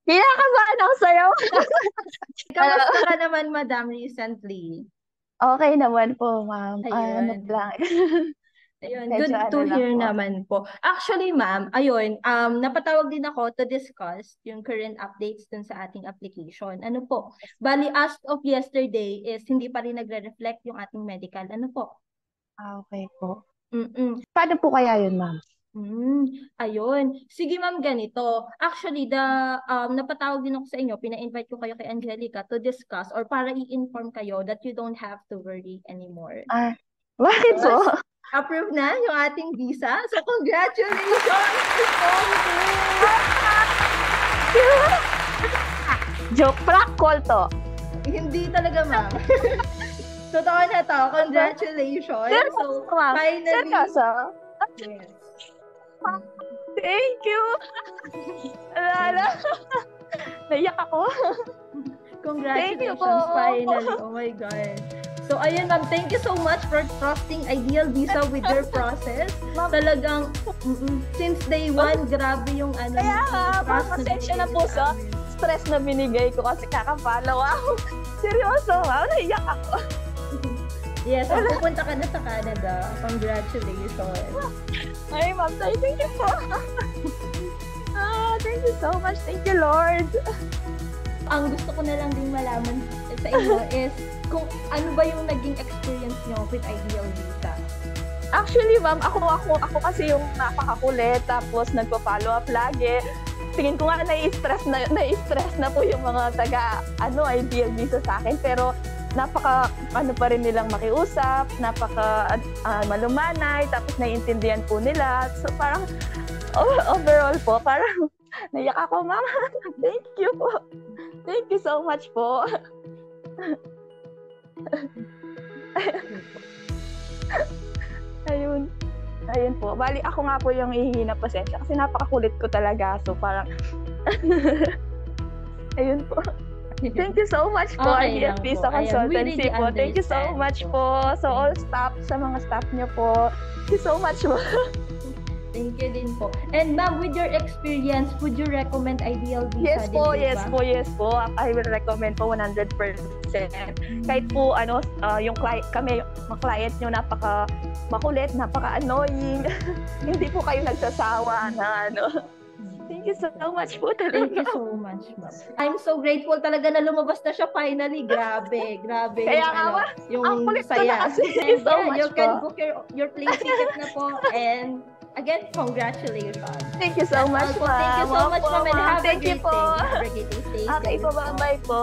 Kinakabahan ako sa'yo. Kamusta ka naman, Madam, recently? Okay naman po, ma'am. Ano Ayun. lang, Ayun, medyo good ano to lang hear po. naman po. Actually, ma'am, ayun, napatawag din ako to discuss yung current updates dun sa ating application. Ano po? Bali, as of yesterday is hindi pa rin nagre-reflect yung ating medical. Ano po? Okay po. Mm-mm. Paano po kaya yun, ma'am? Ayun. Sige ma'am, ganito. Actually, napatawag din ako sa inyo, pina-invite ko kayo kay Angelica to discuss or para i-inform kayo that you don't have to worry anymore. Ah, bakit po? Because approved na yung ating visa. So congratulations to Congress! Joke, prank call to. Hindi talaga ma'am. Totoo na to. Congratulations. So Seryoso, ma'am. finally, Seryoso? yes. Thank you. Alala. Naiyak ako. Thank you po. Congratulations, finally. Oh my God. So, ayun ma'am, thank you so much for trusting Ideal Visa with your process. Ma'am. Talagang, since day one, grabe yung ano. Kaya nga, ma'am, trust pasensya na binigay po niyo sa amin. stress na binigay ko kasi kakapalaw ako. Seryoso, ma'am. Naiyak ako. Yes, so pupunta ka na sa Canada. Congratulations. Ay, ma'am, thank you po. Thank you so much. Thank you, Lord. Ang gusto ko na lang din malaman sa inyo is kung ano ba yung naging experience nyo with Ideal Visa. Actually, ma'am, ako kasi yung napakakulit, tapos nagpa-follow up lagi. Tingin ko nga nai-stress na po yung mga Ideal Visa sa akin, pero napaka pa rin nilang makiusap, napaka malumanay, tapos naiintindihan po nila. So parang overall po, parang naiyak ako, ma'am. Thank you po. Thank you so much po. Ayun. Ayun po. Bali, ako nga po yung hihingi ng pasensya kasi napakakulit ko talaga. So, parang ayun po. Thank you so much po, Okay lang IDFP po. sa Ayan, we consultancy really po. Thank you so understand much po. po. So, all staff, sa mga staff niyo po. Thank you so much po. Thank you din po. And ma'am, with your experience, would you recommend Ideal Visa Yes din po, ba? yes po. I will recommend po 100%. Kahit po yung kami, mga client nyo, napaka makulit, napaka annoying. Hindi po kayo nagsasawa na Thank you so much po talaga. Thank you so much, ma'am. I'm so grateful talaga na lumabas na siya finally. Grabe Kaya nga, ang yung kulit ko na saya. kasi. Thank you And so yeah, much you po. can book your plane ticket na po. And again, congratulations. Thank you so much, Also, ma'am. thank you so much, ma'am, and have a Thank you great po. day. Have a great day. Stay Okay safe po, bye-bye po.